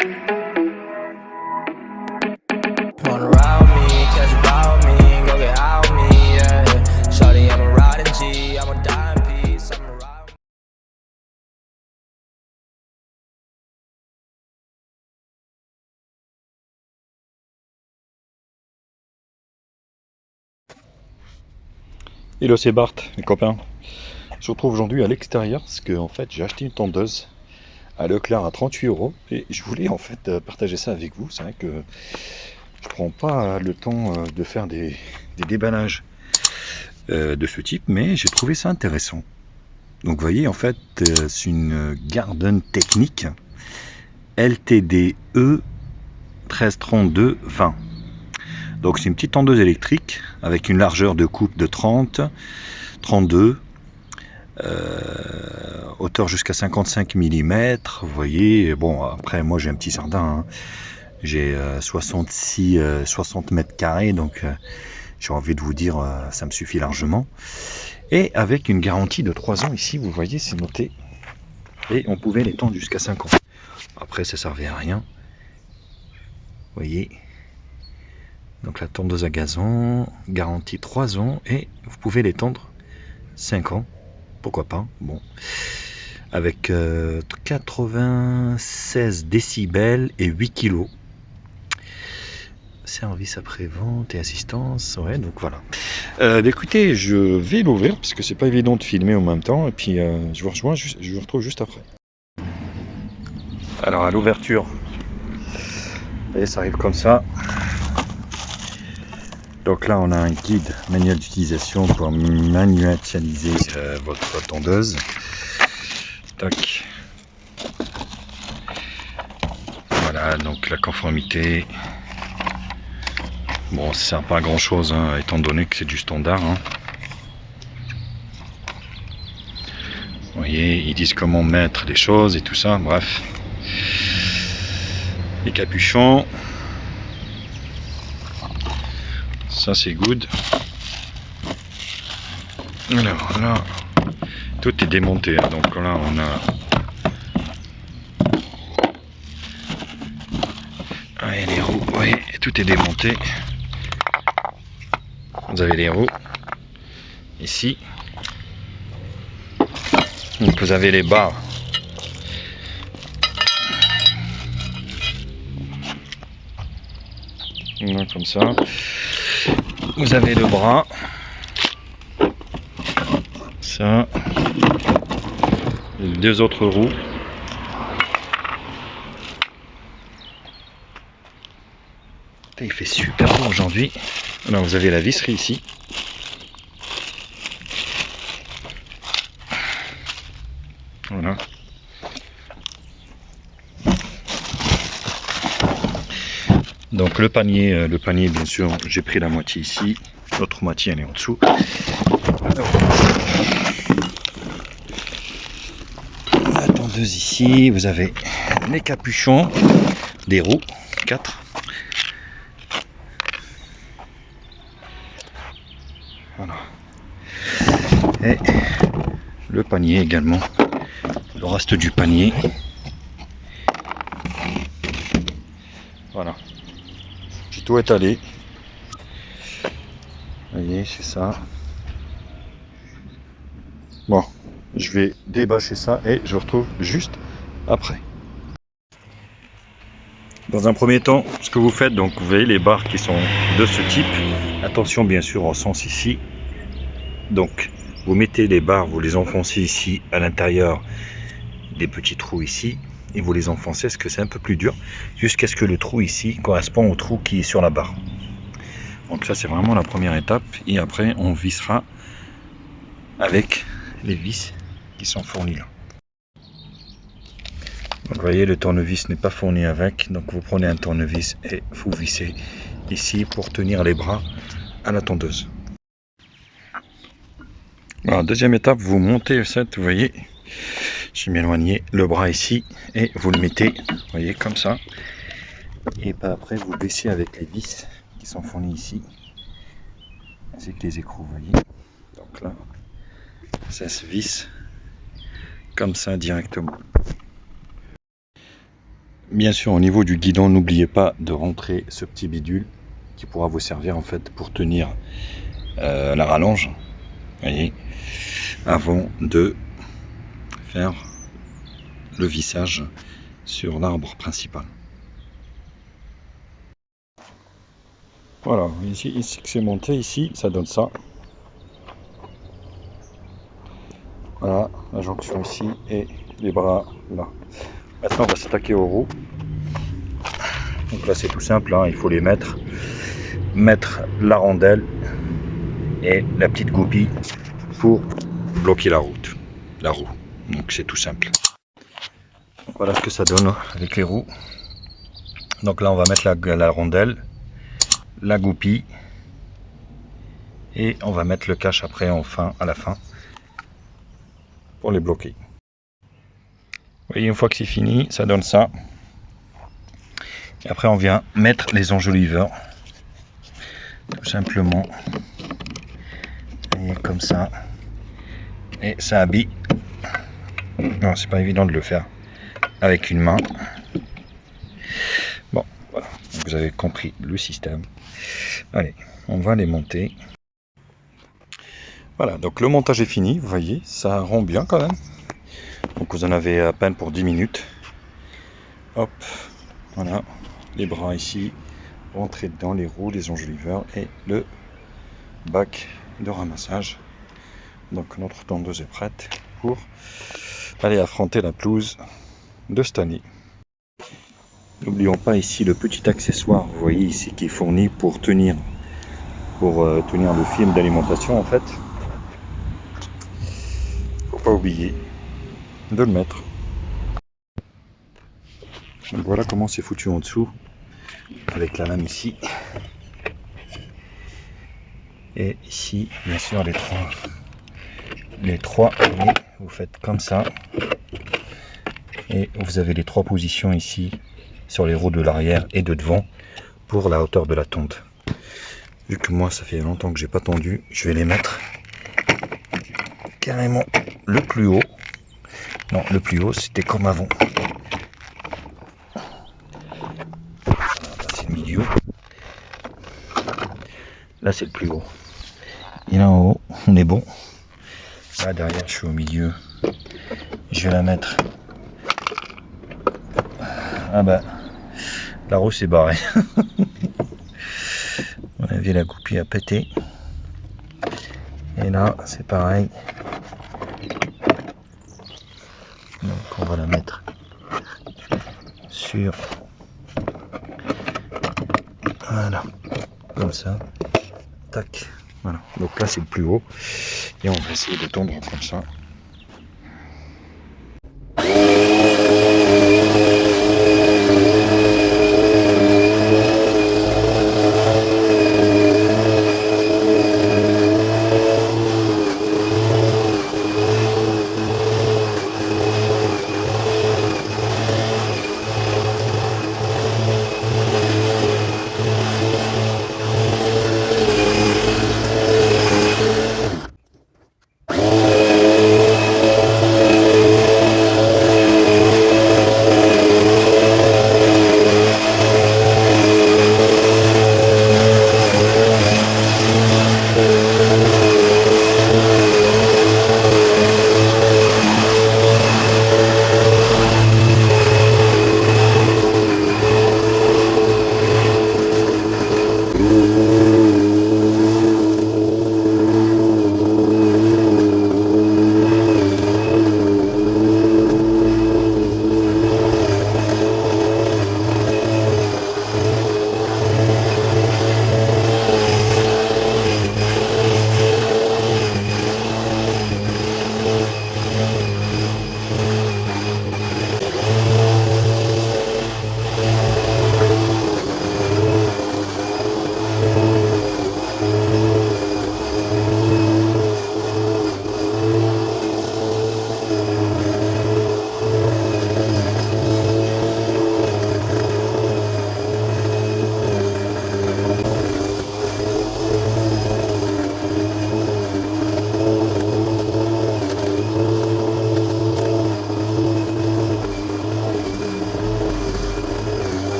Wanna ride with me, catch a vibe with me, go get out with me, yeah. Shawty, I'm a riding G, I'm a die in peace, I'm a ride with me. Hello, c'est Bart, les copains. Je vous retrouve aujourd'hui à l'extérieur parce que en fait j'ai acheté une tondeuse à Leclerc à 38 € et je voulais en fait partager ça avec vous. C'est vrai que je prends pas le temps de faire des déballages de ce type, mais j'ai trouvé ça intéressant. Donc vous voyez, en fait c'est une Garden Technique LTDE 1332-20. Donc c'est une petite tondeuse électrique avec une largeur de coupe de 30, 32, hauteur jusqu'à 55 mm. Vous voyez, bon après moi j'ai un petit jardin, hein. J'ai 60 mètres carrés, donc j'ai envie de vous dire ça me suffit largement. Et avec une garantie de 3 ans ici, vous voyez c'est noté. Et on pouvait l'étendre jusqu'à 5 ans. Après ça servait à rien. Vous voyez. Donc la tondeuse à gazon, garantie 3 ans et vous pouvez l'étendre 5 ans. Pourquoi pas, bon. Avec 96 décibels et 8 kg. Service après-vente et assistance, ouais, donc voilà. Écoutez, je vais l'ouvrir parce que c'est pas évident de filmer en même temps. Et puis je vous retrouve juste après. Alors à l'ouverture, et ça arrive comme ça. Donc là on a un guide manuel d'utilisation pour manualiser votre tondeuse. Tac. Voilà, donc la conformité. Bon, ça sert pas à grand chose, hein, étant donné que c'est du standard. Hein. Vous voyez, ils disent comment mettre les choses et tout ça, bref. Les capuchons. Ça c'est good. Alors là, tout est démonté. Hein. Donc là on a... Ouais, les roues, oui, tout est démonté. Vous avez les roues ici. Donc vous avez les barres. Comme ça. Vous avez le bras. Ça. Les deux autres roues. Il fait super beau aujourd'hui. Alors vous avez la visserie ici. Voilà. Donc le panier bien sûr, j'ai pris la moitié ici, l'autre moitié elle est en dessous. La tondeuse ici, vous avez les capuchons des roues, 4. Voilà. Et le panier également, le reste du panier. Voilà. J'ai tout étalé. Vous voyez, c'est ça. Bon, je vais débâcher ça et je retrouve juste après. Dans un premier temps, ce que vous faites, donc vous voyez les barres qui sont de ce type. Attention bien sûr au sens ici. Donc vous mettez les barres, vous les enfoncez ici à l'intérieur des petits trous ici. Et vous les enfoncez parce que c'est un peu plus dur. Jusqu'à ce que le trou ici correspond au trou qui est sur la barre. Donc ça c'est vraiment la première étape. Et après on vissera avec les vis qui sont fournis là. Donc vous voyez, le tournevis n'est pas fourni avec, donc vous prenez un tournevis et vous vissez ici pour tenir les bras à la tondeuse. Alors, deuxième étape, vous montez cette, vous voyez, je vais m'éloigner, le bras ici et vous le mettez, vous voyez, comme ça. Et pas après vous baissez avec les vis qui sont fournis ici, ainsi que les écrous, vous voyez. Donc là, ça se visse comme ça directement. bien sûr, au niveau du guidon, n'oubliez pas de rentrer ce petit bidule qui pourra vous servir en fait pour tenir la rallonge, voyez, avant de faire le vissage sur l'arbre principal. Voilà, ici que c'est monté, ici ça donne ça. Voilà, la jonction ici et les bras là. Maintenant on va s'attaquer aux roues. Donc là c'est tout simple, hein, il faut les mettre la rondelle et la petite goupille pour bloquer la roue. Donc c'est tout simple. Voilà ce que ça donne avec les roues. Donc là on va mettre la rondelle, la goupille et on va mettre le cache après à la fin pour les bloquer. Vous voyez, une fois que c'est fini, ça donne ça. Et après on vient mettre les enjoliveurs tout simplement. Et comme ça. Et ça habille. Non, c'est pas évident de le faire avec une main. Bon, voilà. Vous avez compris le système. Allez, on va les monter. Voilà, donc le montage est fini. Vous voyez, ça rend bien quand même. Donc vous en avez à peine pour 10 minutes. Hop, voilà. Les bras ici, rentrer dans les roues, les enjoliveurs et le bac de ramassage. Donc notre tondeuse est prête pour aller affronter la pelouse de cette année. N'oublions pas ici le petit accessoire, vous voyez ici, qui est fourni pour tenir le film d'alimentation en fait. Faut pas oublier de le mettre. Donc voilà comment c'est foutu en dessous avec la lame ici. Et ici, bien sûr, les trois, vous faites comme ça. Et vous avez les trois positions ici sur les roues de l'arrière et de devant pour la hauteur de la tonte. Vu que moi ça fait longtemps que j'ai pas tondu, je vais les mettre carrément le plus haut. Non, le plus haut c'était comme avant. Là c'est le milieu. Là c'est le plus haut. Et là en haut, on est bon. Là derrière je suis au milieu. Je vais la mettre. Ah bah, la roue s'est barrée. On avait la goupille à péter. Et là, c'est pareil. Donc on va la mettre sur... Voilà, comme ça. Tac. Voilà. Donc là, c'est le plus haut. Et on va essayer de tondre comme ça.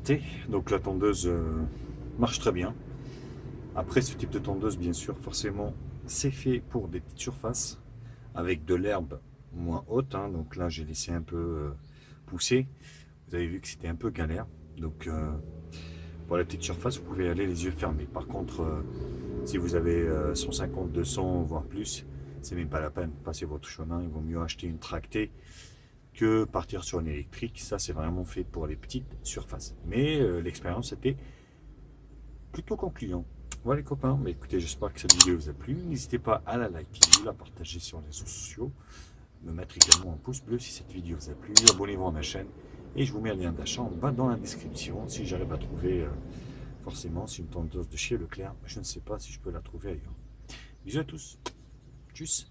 testé, donc la tondeuse marche très bien. Après, ce type de tondeuse, bien sûr, forcément, c'est fait pour des petites surfaces avec de l'herbe moins haute, hein. Donc là, j'ai laissé un peu pousser. Vous avez vu que c'était un peu galère. Donc pour la petite surface, vous pouvez aller les yeux fermés. Par contre, si vous avez 150, 200, voire plus, c'est même pas la peine. Passez votre chemin. Il vaut mieux acheter une tractée que partir sur une électrique. Ça, c'est vraiment fait pour les petites surfaces. Mais l'expérience était plutôt concluante. Voilà les copains, mais écoutez, j'espère que cette vidéo vous a plu. N'hésitez pas à la liker, la partager sur les réseaux sociaux, me mettre également un pouce bleu si cette vidéo vous a plu. Abonnez-vous à ma chaîne et je vous mets un lien d'achat en bas dans la description. Si j'arrive à trouver, forcément, c'est une tondeuse de chez Leclerc, je ne sais pas si je peux la trouver ailleurs. Bisous à tous. Tchuss.